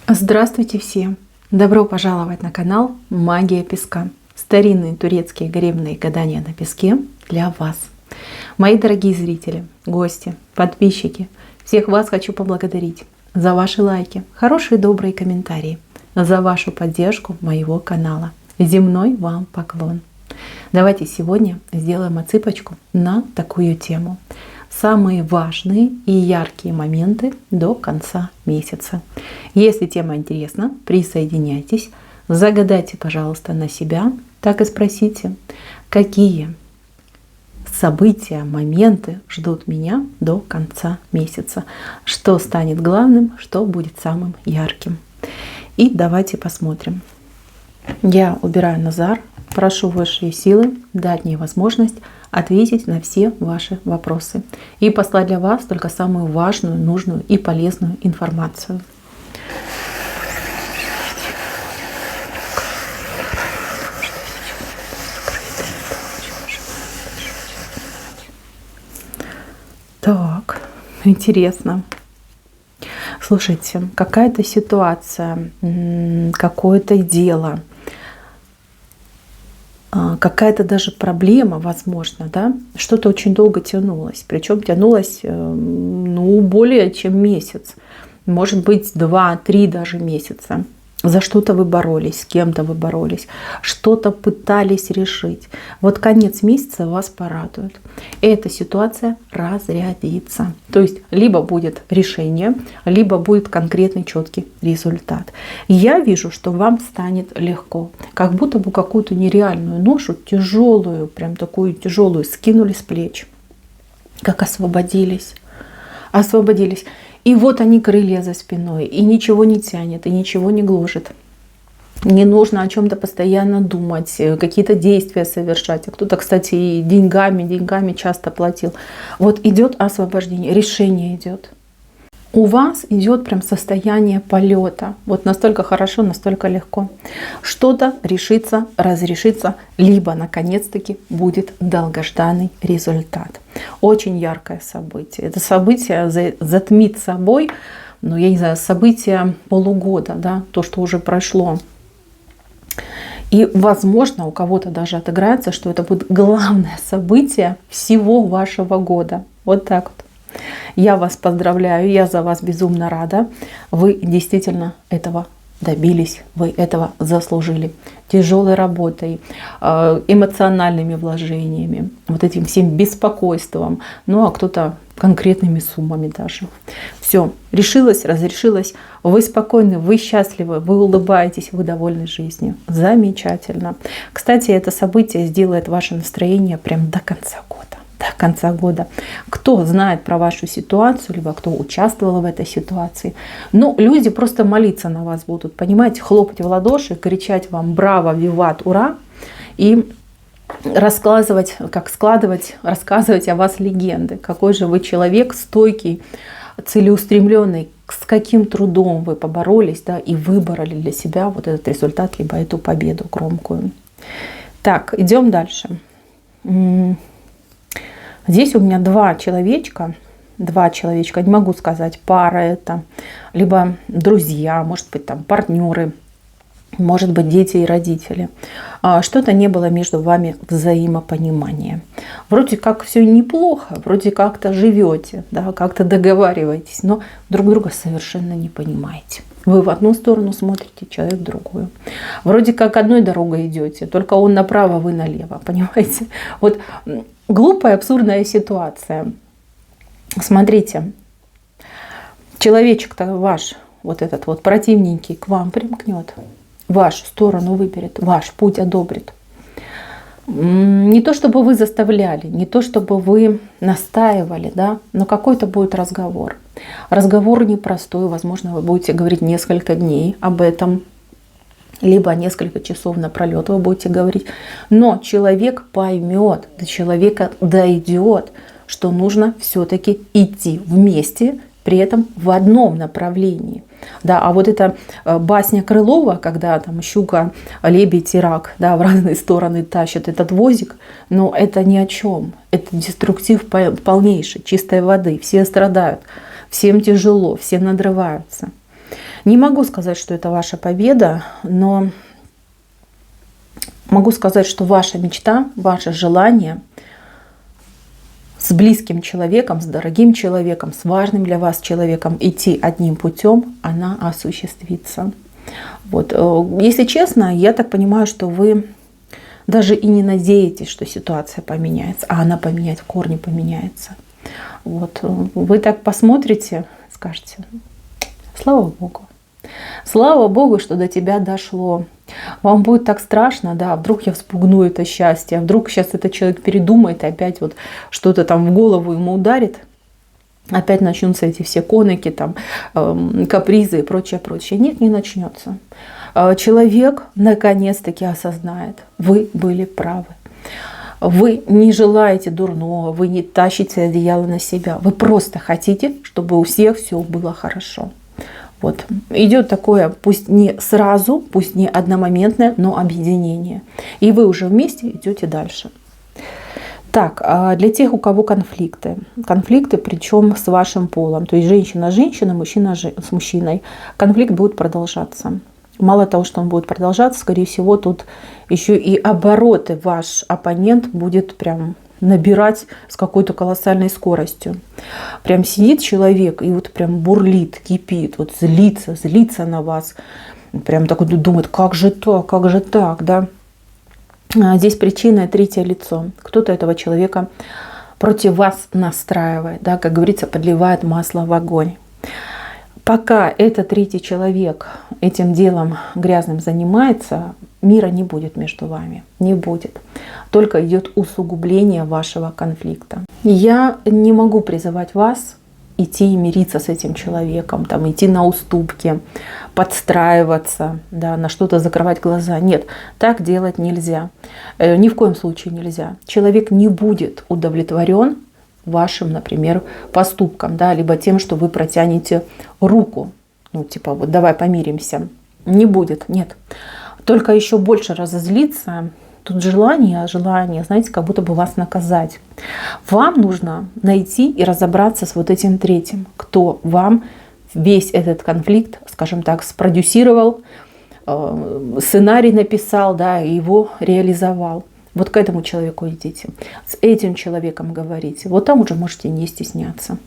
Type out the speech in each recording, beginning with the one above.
Здравствуйте всем! Добро пожаловать на канал Магия Песка. Старинные турецкие гаремные гадания на песке для вас. Мои дорогие зрители, гости, подписчики, всех вас хочу поблагодарить за ваши лайки, хорошие добрые комментарии, за вашу поддержку моего канала. Земной вам поклон. Давайте сегодня сделаем отсыпочку на такую тему. Самые важные и яркие моменты до конца месяца. Если тема интересна, присоединяйтесь, загадайте, пожалуйста, на себя, так и спросите, какие события, моменты ждут меня до конца месяца, что станет главным, что будет самым ярким. И давайте посмотрим. Я убираю Назар, прошу высшие силы дать мне возможность ответить на все ваши вопросы и послать для вас только самую важную, нужную и полезную информацию. Так, интересно. Слушайте, какая-то ситуация, какое-то дело, какая-то даже проблема, возможно, да, что-то очень долго тянулось, причем тянулось, более чем месяц, может быть, 2-3 даже месяца. За что-то вы боролись, с кем-то вы боролись, что-то пытались решить. Вот конец месяца вас порадует. Эта ситуация разрядится. То есть либо будет решение, либо будет конкретный четкий результат. Я вижу, что вам станет легко. Как будто бы какую-то нереальную ношу, тяжелую, прям такую тяжелую, скинули с плеч. Как освободились. Освободились. И вот они, крылья за спиной, и ничего не тянет, и ничего не гложет. Не нужно о чем-то постоянно думать, какие-то действия совершать. А кто-то, кстати, и деньгами часто платил. Вот идет освобождение, решение идет. У вас идет прям состояние полета. Вот настолько хорошо, настолько легко. Что-то решится, разрешится, либо наконец-таки будет долгожданный результат. Очень яркое событие. Это событие затмит собой, я не знаю, событие полугода, да, то, что уже прошло. И, возможно, у кого-то даже отыграется, что это будет главное событие всего вашего года. Вот так вот. Я вас поздравляю, я за вас безумно рада. Вы действительно этого добились, вы этого заслужили. Тяжелой работой, эмоциональными вложениями, вот этим всем беспокойством, а кто-то конкретными суммами даже. Все, решилось, разрешилось, вы спокойны, вы счастливы, вы улыбаетесь, вы довольны жизнью. Замечательно. Кстати, это событие сделает ваше настроение прям до конца года. До конца года. Кто знает про вашу ситуацию, либо кто участвовал в этой ситуации. Люди просто молиться на вас будут, понимаете, хлопать в ладоши, кричать вам браво, виват, ура. И рассказывать о вас легенды. Какой же вы человек стойкий, целеустремленный, с каким трудом вы поборолись, да, и выбрали для себя вот этот результат, либо эту победу громкую. Так, идем дальше. Здесь у меня два человечка, не могу сказать, пара это, либо друзья, может быть, там партнеры, может быть, дети и родители. Что-то не было между вами взаимопонимания. Вроде как все неплохо, вроде как-то живете, да, как-то договариваетесь, но друг друга совершенно не понимаете. Вы в одну сторону смотрите, человек в другую. Вроде как одной дорогой идете, только он направо, вы налево, понимаете? Вот глупая, абсурдная ситуация. Смотрите, человечек-то ваш, вот этот вот противненький, к вам примкнет, вашу сторону выберет, ваш путь одобрит. Не то чтобы вы заставляли, не то чтобы вы настаивали, да, но какой-то будет разговор. Разговор непростой, возможно, вы будете говорить несколько дней об этом, либо несколько часов напролет вы будете говорить. Но человек поймет, до человека дойдет, что нужно все-таки идти вместе, при этом в одном направлении. Да, а вот эта басня Крылова, когда там щука, лебедь и рак, да, в разные стороны тащат этот возик, но это ни о чем. Это деструктив полнейший, чистой воды. Все страдают, всем тяжело, все надрываются. Не могу сказать, что это ваша победа, но могу сказать, что ваша мечта, ваше желание с близким человеком, с дорогим человеком, с важным для вас человеком идти одним путем, она осуществится. Вот. Если честно, я так понимаю, что вы даже и не надеетесь, что ситуация поменяется, а она поменяется, в корне поменяется. Вот. Вы так посмотрите, скажете: слава Богу. Слава Богу, что до тебя дошло. Вам будет так страшно, да, вдруг я вспугну это счастье, а вдруг сейчас этот человек передумает и опять вот что-то там в голову ему ударит. Опять начнутся эти все коныки, там, капризы и прочее, прочее. Нет, не начнется. Человек наконец-таки осознает: вы были правы. Вы не желаете дурного, вы не тащите одеяло на себя. Вы просто хотите, чтобы у всех все было хорошо. Вот. Идет такое, пусть не сразу, пусть не одномоментное, но объединение. И вы уже вместе идете дальше. Так, для тех, у кого конфликты. Конфликты, причем с вашим полом. То есть женщина с женщиной, мужчина с мужчиной. Конфликт будет продолжаться. Мало того, что он будет продолжаться, скорее всего, тут еще и обороты ваш оппонент будет прям набирать с какой-то колоссальной скоростью. Прям сидит человек и вот прям бурлит, кипит, вот злится на вас. Прям такой думает: как же так, да? Здесь причина третье лицо. Кто-то этого человека против вас настраивает, да, как говорится, подливает масло в огонь. Пока этот третий человек этим делом грязным занимается, мира не будет между вами, не будет. Только идет усугубление вашего конфликта. Я не могу призывать вас идти и мириться с этим человеком, там, идти на уступки, подстраиваться, да, на что-то закрывать глаза. Нет, так делать нельзя. Ни в коем случае нельзя. Человек не будет удовлетворен вашим, например, поступком, да, либо тем, что вы протянете руку. Ну, типа, вот давай помиримся. Не будет, нет. Только еще больше разозлиться. Тут желание, знаете, как будто бы вас наказать. Вам нужно найти и разобраться с вот этим третьим, кто вам весь этот конфликт, скажем так, спродюсировал, сценарий написал, да, и его реализовал. Вот к этому человеку идите, с этим человеком говорите. Вот там уже можете не стесняться.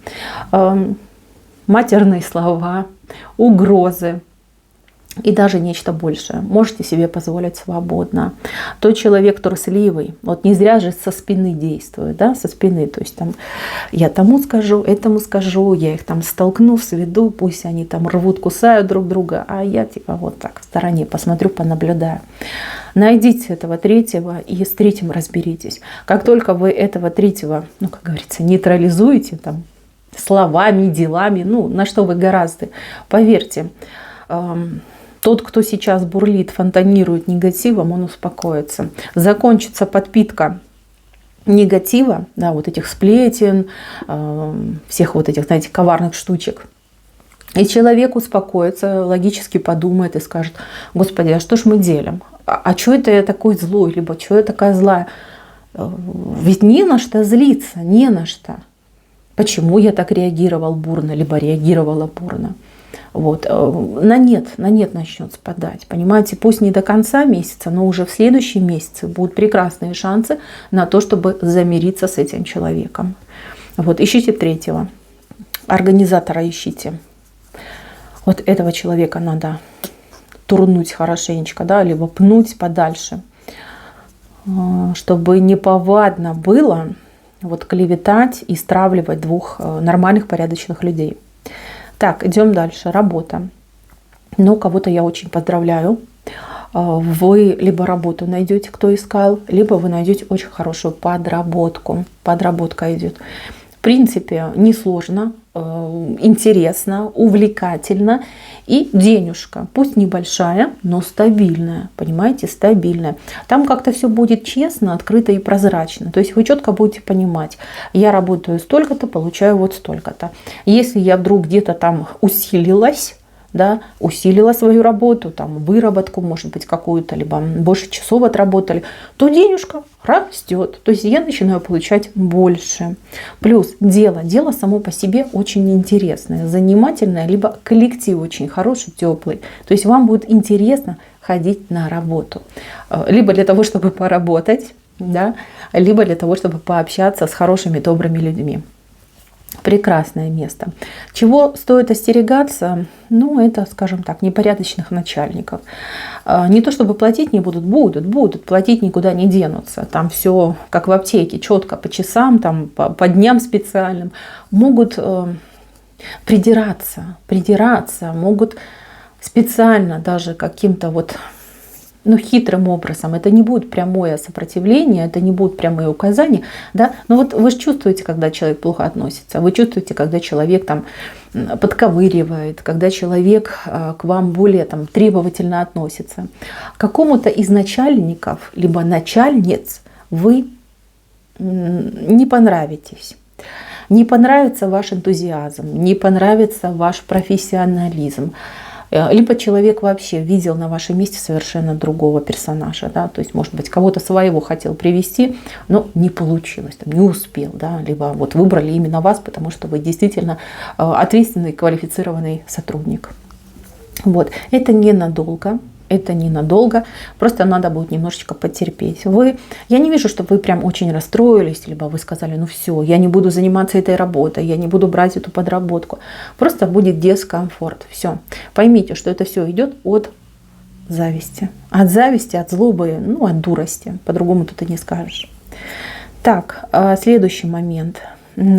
Матерные слова, угрозы и даже нечто большее можете себе позволить свободно. Тот человек трусливый, вот не зря же со спины действует, да, со спины. То есть там я тому скажу, этому скажу, я их там столкну, сведу, пусть они там рвут, кусают друг друга, а я типа вот так в стороне посмотрю, понаблюдаю. Найдите этого третьего и с третьим разберитесь. Как только вы этого третьего, ну, как говорится, нейтрализуете там словами, делами, ну, на что вы гораздо, поверьте, тот, кто сейчас бурлит, фонтанирует негативом, он успокоится. Закончится подпитка негатива, да, вот этих сплетен, всех вот этих, знаете, коварных штучек. И человек успокоится, логически подумает и скажет: Господи, а что ж мы делим? А что это я такой злой? Либо что я такая злая? Ведь не на что злиться, не на что. Почему я так реагировал бурно, либо реагировала бурно? Вот. На нет начнет спадать. Понимаете, пусть не до конца месяца, но уже в следующем месяце будут прекрасные шансы на то, чтобы замириться с этим человеком. Вот. Ищите третьего. Организатора ищите. Вот этого человека надо турнуть хорошенечко, да, либо пнуть подальше, чтобы неповадно было вот клеветать и стравливать двух нормальных, порядочных людей. Так, идем дальше. Работа. Ну, кого-то я очень поздравляю. Вы либо работу найдете, кто искал, либо вы найдете очень хорошую подработку. Подработка идет. В принципе, несложно, интересно, увлекательно. И денежка, пусть небольшая, но стабильная. Понимаете, стабильная. Там как-то все будет честно, открыто и прозрачно. То есть вы четко будете понимать: я работаю столько-то, получаю вот столько-то. Если я вдруг где-то там усилилась, да, усилила свою работу, там, выработку, может быть, какую-то, либо больше часов отработали, то денежка растет. То есть я начинаю получать больше. Плюс дело само по себе очень интересное, занимательное, либо коллектив очень хороший, теплый. То есть вам будет интересно ходить на работу. Либо для того, чтобы поработать, да, либо для того, чтобы пообщаться с хорошими, добрыми людьми. Прекрасное место. Чего стоит остерегаться? Ну, это, скажем так, непорядочных начальников. Не то чтобы платить не будут, платить никуда не денутся. Там все как в аптеке, четко по часам, там, по дням специальным. Могут придираться, могут специально даже каким-то вот, ну, хитрым образом. Это не будет прямое сопротивление, это не будут прямые указания, да. Но вот вы же чувствуете, когда человек плохо относится, вы чувствуете, когда человек там подковыривает, когда человек к вам более там требовательно относится. Какому-то из начальников, либо начальниц вы не понравитесь. Не понравится ваш энтузиазм, не понравится ваш профессионализм. Либо человек вообще видел на вашем месте совершенно другого персонажа, да, то есть, может быть, кого-то своего хотел привести, но не получилось, там, не успел, да, либо вот выбрали именно вас, потому что вы действительно ответственный, квалифицированный сотрудник. Вот. Это ненадолго. Просто надо будет немножечко потерпеть. Я не вижу, что вы прям очень расстроились, либо вы сказали, ну все, я не буду заниматься этой работой, я не буду брать эту подработку. Просто будет дискомфорт. Все. Поймите, что это все идет от зависти. От зависти, от злобы, ну, от дурости. По-другому тут и не скажешь. Так, следующий момент.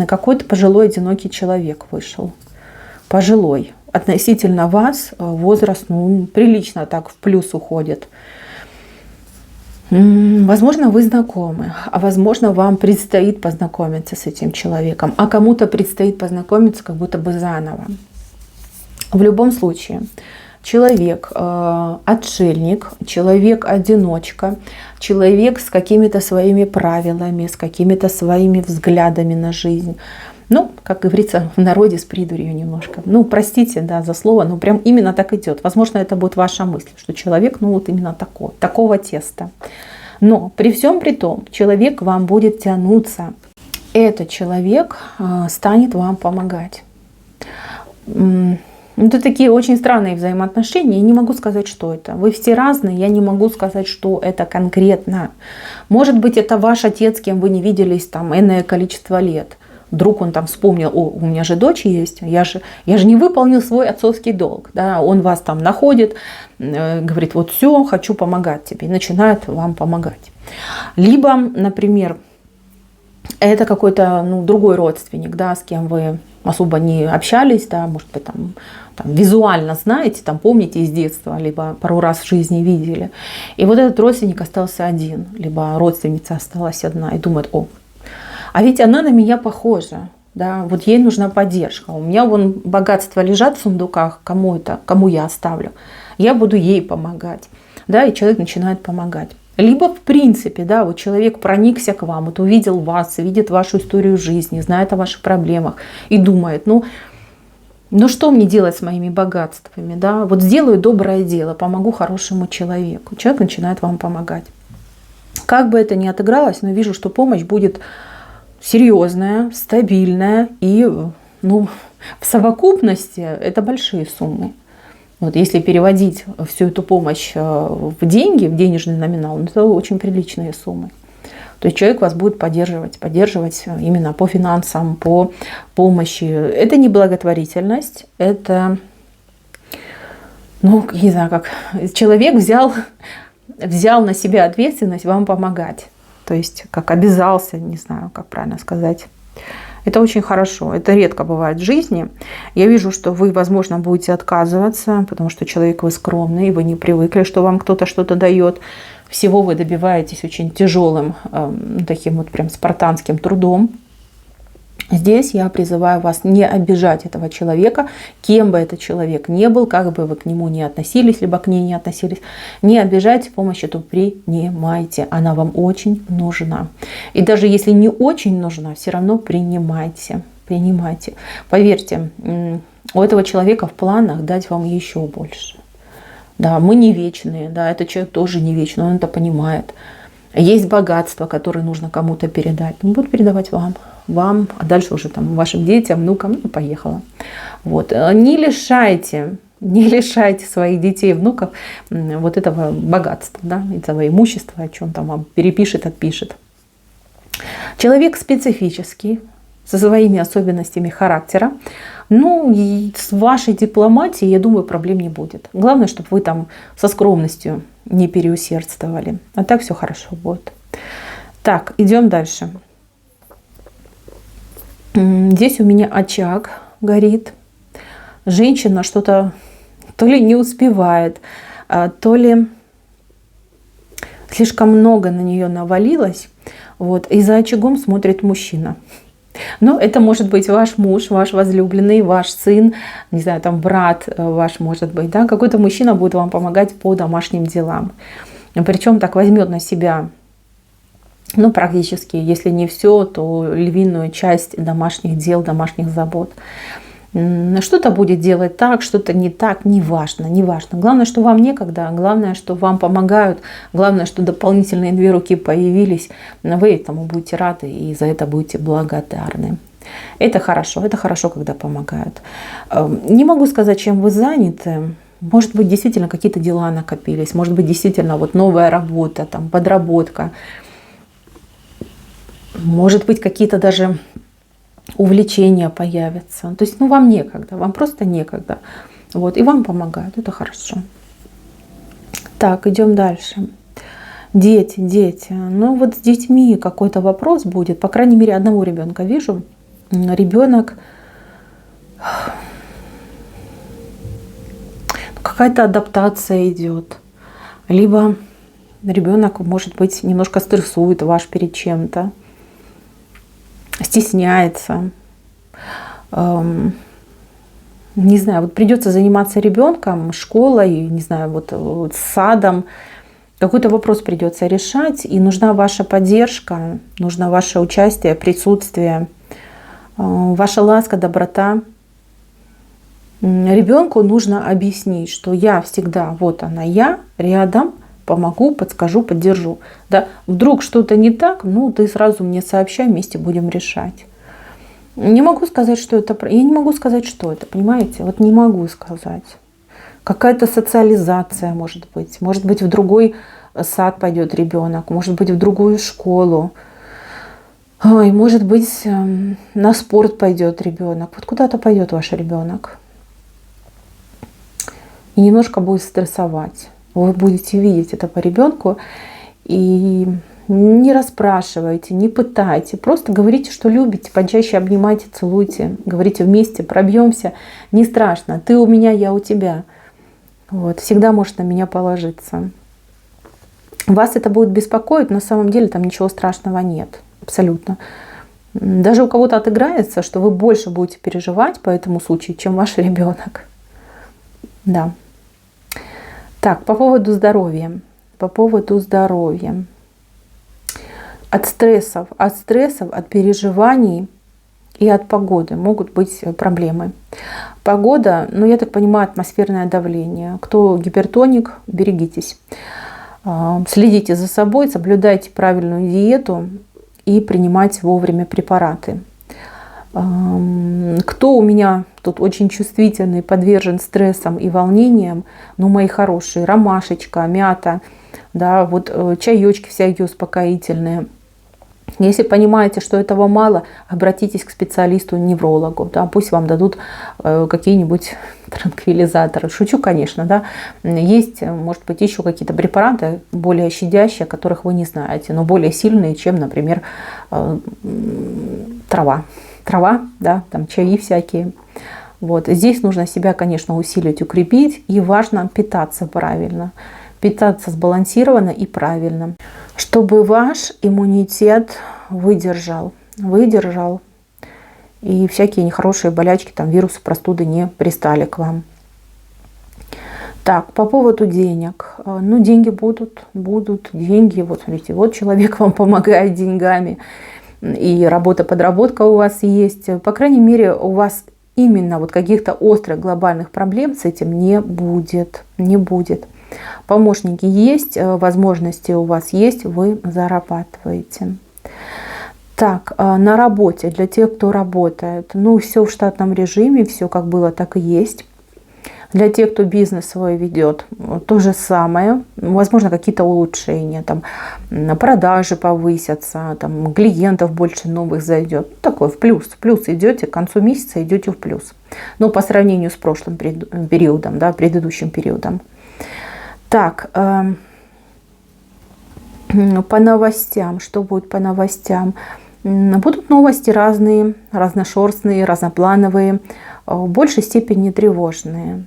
Какой-то пожилой, одинокий человек вышел. Пожилой. Относительно вас возраст, ну, прилично так в плюс уходит. Возможно, вы знакомы, а возможно, вам предстоит познакомиться с этим человеком, а кому-то предстоит познакомиться как будто бы заново. В любом случае, человек отшельник, человек-одиночка, человек с какими-то своими правилами, с какими-то своими взглядами на жизнь. Ну, как говорится, в народе с придурью немножко. Ну, простите, да, за слово, но прям именно так идет. Возможно, это будет ваша мысль, что человек, ну, вот именно такого теста. Но при всем при том, человек к вам будет тянуться. Этот человек станет вам помогать. Это такие очень странные взаимоотношения. Я не могу сказать, что это. Вы все разные, я не могу сказать, что это конкретно. Может быть, это ваш отец, с кем вы не виделись там энное количество лет. Вдруг он там вспомнил, у меня же дочь есть, я же не выполнил свой отцовский долг. Да? Он вас там находит, говорит, вот все, хочу помогать тебе, и начинает вам помогать. Либо, например, это какой-то другой родственник, да, с кем вы особо не общались, да, может быть, там визуально знаете, там помните из детства, либо пару раз в жизни видели. И вот этот родственник остался один, либо родственница осталась одна и думает, а ведь она на меня похожа, да, вот ей нужна поддержка. У меня вон богатства лежат в сундуках, кому я оставлю, я буду ей помогать, да, и человек начинает помогать. Либо в принципе, да, вот человек проникся к вам, вот увидел вас, видит вашу историю жизни, знает о ваших проблемах и думает, ну что мне делать с моими богатствами, да, вот сделаю доброе дело, помогу хорошему человеку. Человек начинает вам помогать. Как бы это ни отыгралось, но вижу, что помощь будет серьезная, стабильная и, в совокупности это большие суммы. Вот если переводить всю эту помощь в деньги, в денежный номинал, это очень приличные суммы. То есть человек вас будет поддерживать именно по финансам, по помощи. Это не благотворительность, это, не знаю, как человек взял на себя ответственность вам помогать. То есть как обязался, не знаю, как правильно сказать. Это очень хорошо. Это редко бывает в жизни. Я вижу, что вы, возможно, будете отказываться, потому что человек вы скромный, и вы не привыкли, что вам кто-то что-то дает. Всего вы добиваетесь очень тяжелым, таким вот прям спартанским трудом. Здесь я призываю вас не обижать этого человека, кем бы этот человек ни был, как бы вы к нему не относились, либо к ней не относились. Не обижайте, помощь эту принимайте. Она вам очень нужна. И даже если не очень нужна, все равно принимайте. Поверьте, у этого человека в планах дать вам еще больше. Да, мы не вечные, да, этот человек тоже не вечный, он это понимает. Есть богатство, которое нужно кому-то передать. Он будет передавать вам, а дальше уже там вашим детям, внукам, ну, поехала. Вот. Не лишайте своих детей, внуков вот этого богатства, да, этого имущества, о чем там вам перепишет, отпишет. Человек специфический, со своими особенностями характера. Ну, и с вашей дипломатией, я думаю, проблем не будет. Главное, чтобы вы там со скромностью не переусердствовали. А так все хорошо будет. Так, идем дальше. Здесь у меня очаг горит. Женщина что-то то ли не успевает, то ли слишком много на нее навалилось. Вот, и за очагом смотрит мужчина. Но это может быть ваш муж, ваш возлюбленный, ваш сын, не знаю, там брат ваш может быть, да, какой-то мужчина будет вам помогать по домашним делам. Причем так возьмет на себя, ну, практически, если не все, то львиную часть домашних дел, домашних забот. Что-то будет делать так, что-то не так, неважно. Главное, что вам некогда, главное, что вам помогают, главное, что дополнительные 2 руки появились. Вы этому будете рады и за это будете благодарны. Это хорошо, когда помогают. Не могу сказать, чем вы заняты. Может быть, действительно какие-то дела накопились, может быть, действительно вот новая работа, там, подработка. Может быть, какие-то даже увлечения появятся. То есть, ну, вам некогда, вам просто некогда. Вот, и вам помогают, это хорошо. Так, идем дальше. Дети. Ну, вот с детьми какой-то вопрос будет. По крайней мере, одного ребенка вижу. Ребенок, какая-то адаптация идет. Либо ребенок, может быть, немножко стрессует ваш перед чем-то. Стесняется, не знаю, вот придется заниматься ребенком, школой, не знаю, вот садом, какой-то вопрос придется решать, и нужна ваша поддержка, нужно ваше участие, присутствие, ваша ласка, доброта. Ребенку нужно объяснить, что я всегда, вот она я, рядом, помогу, подскажу, поддержу. Да? Вдруг что-то не так, ну ты сразу мне сообщай, вместе будем решать. Не могу сказать, что это. Я не могу сказать, что это, понимаете? Вот не могу сказать. Какая-то социализация может быть. Может быть, в другой сад пойдет ребенок, может быть, в другую школу. Ой, может быть, на спорт пойдет ребенок. Вот куда-то пойдет ваш ребенок. И немножко будет стрессовать. Вы будете видеть это по ребенку и не расспрашивайте, не пытайте. Просто говорите, что любите, почаще обнимайте, целуйте. Говорите вместе, пробьемся. Не страшно. Ты у меня, я у тебя. Вот. Всегда можешь на меня положиться. Вас это будет беспокоить, но на самом деле там ничего страшного нет. Абсолютно. Даже у кого-то отыграется, что вы больше будете переживать по этому случаю, чем ваш ребенок. Да. Так, по поводу здоровья. От стрессов, от переживаний и от погоды могут быть проблемы. Погода, ну, я так понимаю, атмосферное давление. Кто гипертоник, берегитесь. Следите за собой, соблюдайте правильную диету и принимайте вовремя препараты. Кто у меня тут очень чувствительный, подвержен стрессам и волнениям, ну, мои хорошие, ромашечка, мята, да, вот чаечки всякие успокоительные. Если понимаете, что этого мало, обратитесь к специалисту-неврологу, да, пусть вам дадут какие-нибудь транквилизаторы. Шучу, конечно, да. Есть, может быть, еще какие-то препараты более щадящие, о которых вы не знаете, но более сильные, чем, например, трава, да, там чаи всякие. Вот. Здесь нужно себя, конечно, усилить, укрепить, и важно питаться правильно, питаться сбалансированно и правильно, чтобы ваш иммунитет выдержал, и всякие нехорошие болячки, там вирусы, простуды не пристали к вам. Так, по поводу денег. Ну, деньги будут деньги. Вот смотрите, вот человек вам помогает деньгами. И работа, подработка у вас есть. По крайней мере, у вас именно вот каких-то острых глобальных проблем с этим не будет. Не будет. Помощники есть, возможности у вас есть, вы зарабатываете. Так, на работе, для тех, кто работает, ну, все в штатном режиме, все как было, так и есть. Для тех, кто бизнес свой ведет, то же самое. Возможно, какие-то улучшения, там, продажи повысятся, там, клиентов больше новых зайдет. Такой в плюс. В плюс идете, к концу месяца идете в плюс. Но по сравнению с прошлым периодом, да, предыдущим периодом. Так, по новостям. Что будет по новостям? Будут новости разные, разношерстные, разноплановые, в большей степени тревожные.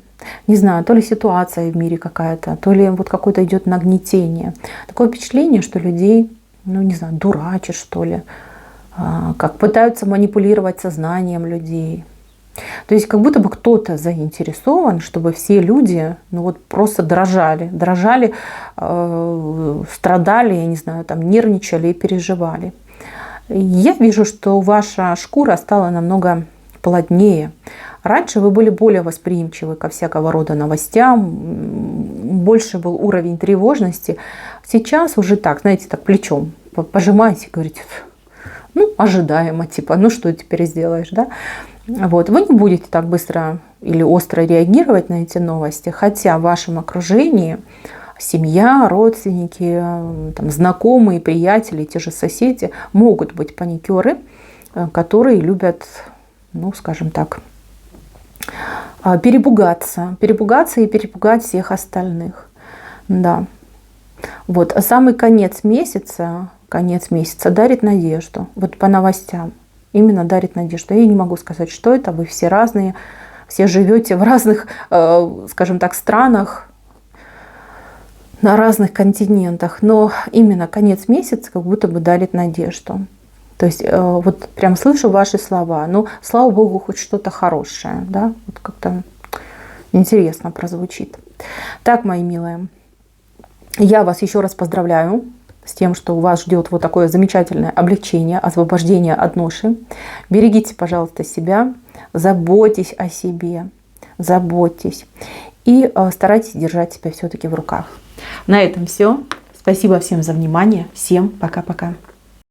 Не знаю, то ли ситуация в мире какая-то, то ли вот какое-то идет нагнетение. Такое впечатление, что людей, ну не знаю, дурачат, что ли, как пытаются манипулировать сознанием людей. То есть как будто бы кто-то заинтересован, чтобы все люди, ну вот просто дрожали, страдали, я не знаю, там нервничали и переживали. Я вижу, что ваша шкура стала намного плотнее. Раньше вы были более восприимчивы ко всякого рода новостям, больше был уровень тревожности. Сейчас уже так, знаете, так плечом пожимаете, говорите, ну, ожидаемо, типа, ну что теперь сделаешь, да? Вот. Вы не будете так быстро или остро реагировать на эти новости, хотя в вашем окружении семья, родственники, там, знакомые, приятели, те же соседи могут быть паникеры, которые любят, ну, скажем так, перепугаться и перепугать всех остальных. Да. Вот. А самый конец месяца дарит надежду. Вот по новостям именно дарит надежду. Я не могу сказать, что это. Вы все разные, все живете в разных, скажем так, странах, на разных континентах. Но именно конец месяца как будто бы дарит надежду. То есть вот прям слышу ваши слова. Ну, слава Богу, хоть что-то хорошее. Да? Вот как-то интересно прозвучит. Так, мои милые, я вас еще раз поздравляю с тем, что вас ждет вот такое замечательное облегчение, освобождение от ноши. Берегите, пожалуйста, себя, заботьтесь о себе, заботьтесь. И старайтесь держать себя все-таки в руках. На этом все. Спасибо всем за внимание. Всем пока-пока.